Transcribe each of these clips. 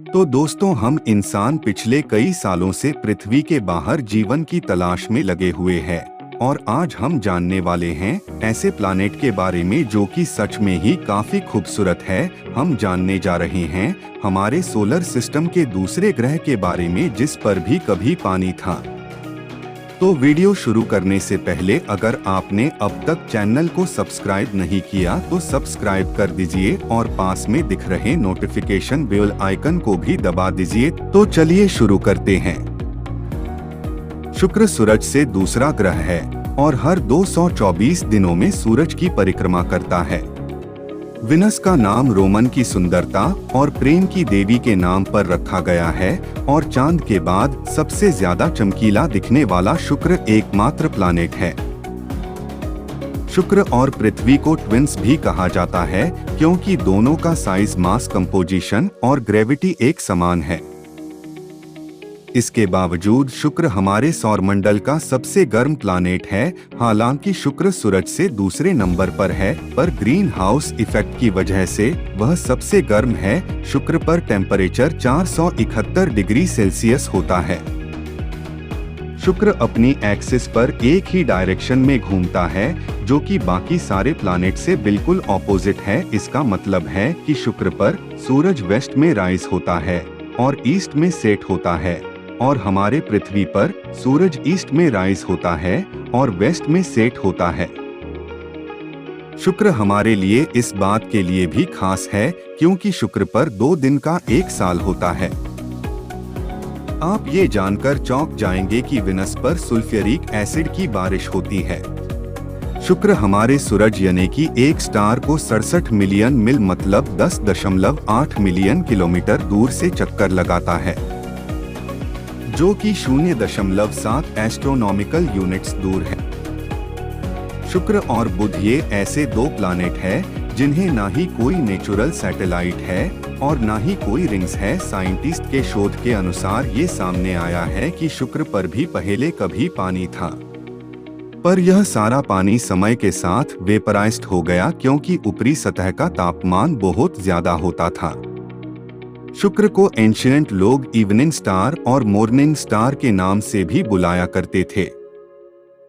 तो दोस्तों, हम इंसान पिछले कई सालों से पृथ्वी के बाहर जीवन की तलाश में लगे हुए हैं और आज हम जानने वाले हैं ऐसे प्लानेट के बारे में जो कि सच में ही काफी खूबसूरत है। हम जानने जा रहे हैं हमारे सोलर सिस्टम के दूसरे ग्रह के बारे में जिस पर भी कभी पानी था। तो वीडियो शुरू करने से पहले अगर आपने अब तक चैनल को सब्सक्राइब नहीं किया तो सब्सक्राइब कर दीजिए और पास में दिख रहे नोटिफिकेशन बेल आइकन को भी दबा दीजिए। तो चलिए शुरू करते हैं। शुक्र सूरज से दूसरा ग्रह है और हर 224 दिनों में सूरज की परिक्रमा करता है। विनस का नाम रोमन की सुंदरता और प्रेम की देवी के नाम पर रखा गया है और चांद के बाद सबसे ज्यादा चमकीला दिखने वाला शुक्र एकमात्र प्लानेट है। शुक्र और पृथ्वी को ट्विन्स भी कहा जाता है क्योंकि दोनों का साइज, मास कंपोजिशन और ग्रेविटी एक समान है। इसके बावजूद शुक्र हमारे सौरमंडल का सबसे गर्म प्लानेट है। हालांकि शुक्र सूरज से दूसरे नंबर पर है, पर ग्रीन हाउस इफेक्ट की वजह से वह सबसे गर्म है। शुक्र पर टेम्परेचर 471 डिग्री सेल्सियस होता है। शुक्र अपनी एक्सिस पर एक ही डायरेक्शन में घूमता है जो कि बाकी सारे प्लानेट से बिल्कुल ऑपोजिट है। इसका मतलब है कि शुक्र पर सूरज वेस्ट में राइज होता है और ईस्ट में सेट होता है और हमारे पृथ्वी पर सूरज ईस्ट में राइज होता है और वेस्ट में सेट होता है। शुक्र हमारे लिए इस बात के लिए भी खास है क्योंकि शुक्र पर 2 दिन का 1 साल होता है। आप ये जानकर चौंक जाएंगे कि विनस पर सल्फ्यूरिक एसिड की बारिश होती है। शुक्र हमारे सूरज यानी कि एक स्टार को 67 मिलियन मील मतलब 10.8 मिलियन किलोमीटर दूर से चक्कर लगाता है, जो कि 0.7 एस्ट्रोनॉमिकल यूनिट्स दूर है। शुक्र और बुध ये ऐसे 2 प्लानेट हैं जिन्हें ना ही कोई नेचुरल सैटेलाइट है और ना ही कोई रिंग्स है। साइंटिस्ट के शोध के अनुसार ये सामने आया है कि शुक्र पर भी पहले कभी पानी था, पर यह सारा पानी समय के साथ वेपराइज्ड हो गया क्योंकि ऊपरी सतह का तापमान बहुत ज्यादा होता था। शुक्र को एंशिएंट लोग इवनिंग स्टार और मॉर्निंग स्टार के नाम से भी बुलाया करते थे।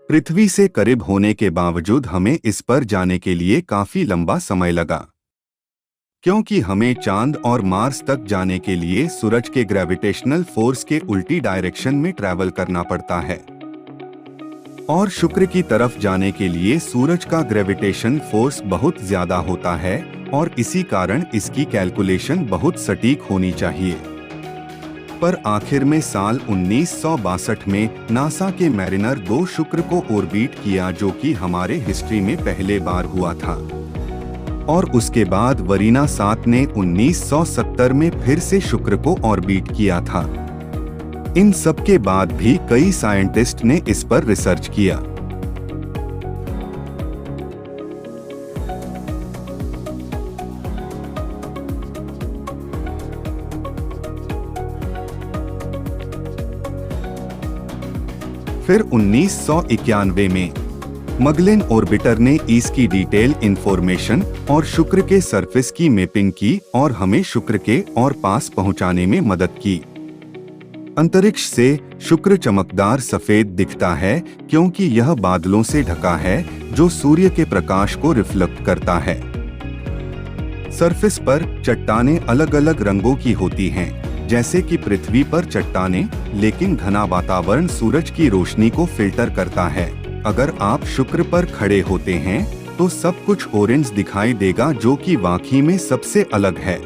पृथ्वी से करीब होने के बावजूद हमें इस पर जाने के लिए काफी लंबा समय लगा, क्योंकि हमें चांद और मार्स तक जाने के लिए सूरज के ग्रेविटेशनल फोर्स के उल्टी डायरेक्शन में ट्रैवल करना पड़ता है और शुक्र की तरफ जाने के लिए सूरज का ग्रेविटेशन फोर्स बहुत ज्यादा होता है और इसी कारण इसकी कैलकुलेशन बहुत सटीक होनी चाहिए। पर आखिर में साल 1962 में नासा के मैरिनर 2 शुक्र को ऑर्बिट किया, जो कि हमारे हिस्ट्री में पहले बार हुआ था। और उसके बाद वरीना 7 ने 1970 में फिर से शुक्र को ऑर्बिट किया था। इन सब के बाद भी कई साइंटिस्ट ने इस पर रिसर्च किया। फिर 1991 में मगलेन ऑर्बिटर ने इसकी डिटेल इंफॉर्मेशन और शुक्र के सरफेस की मैपिंग की और हमें शुक्र के और पास पहुंचाने में मदद की। अंतरिक्ष से शुक्र चमकदार सफेद दिखता है क्योंकि यह बादलों से ढका है जो सूर्य के प्रकाश को रिफ्लेक्ट करता है। सरफेस पर चट्टानें अलग अलग रंगों की होती हैं, जैसे कि पृथ्वी पर चट्टानें, लेकिन घना वातावरण सूरज की रोशनी को फिल्टर करता है। अगर आप शुक्र पर खड़े होते हैं तो सब कुछ ऑरेंज दिखाई देगा, जो कि वाकई में सबसे अलग है।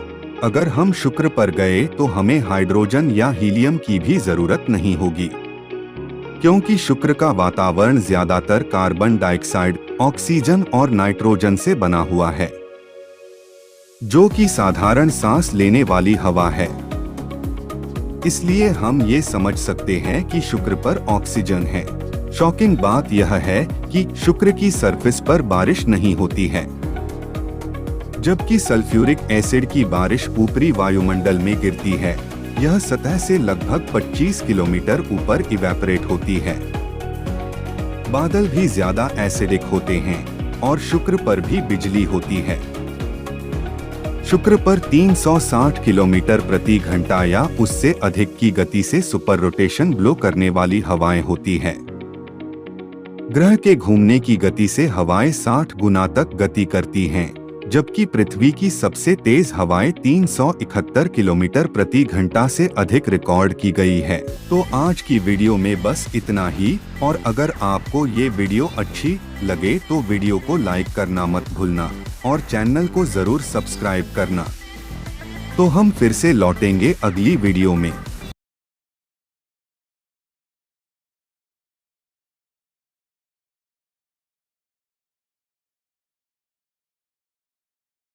अगर हम शुक्र पर गए तो हमें हाइड्रोजन या हीलियम की भी जरूरत नहीं होगी, क्योंकि शुक्र का वातावरण ज्यादातर कार्बन डाइऑक्साइड, ऑक्सीजन और नाइट्रोजन से बना हुआ है, जो कि साधारण सांस लेने वाली हवा है। इसलिए हम ये समझ सकते हैं कि शुक्र पर ऑक्सीजन है। शॉकिंग बात यह है कि शुक्र की सरफेस पर बारिश नहीं होती है, जबकि सल्फ्यूरिक एसिड की बारिश ऊपरी वायुमंडल में गिरती है। यह सतह से लगभग 25 किलोमीटर ऊपर इवेपोरेट होती है। बादल भी ज्यादा एसिडिक होते हैं और शुक्र पर भी बिजली होती है। शुक्र पर 360 किलोमीटर प्रति घंटा या उससे अधिक की गति से सुपर रोटेशन ब्लो करने वाली हवाएं होती हैं। ग्रह के घूमने की गति से हवाएं 60 गुना तक गति करती हैं, जबकि पृथ्वी की सबसे तेज हवाएं 371 किलोमीटर प्रति घंटा से अधिक रिकॉर्ड की गई है। तो आज की वीडियो में बस इतना ही, और अगर आपको ये वीडियो अच्छी लगे तो वीडियो को लाइक करना मत भूलना और चैनल को जरूर सब्सक्राइब करना। तो हम फिर से लौटेंगे अगली वीडियो में।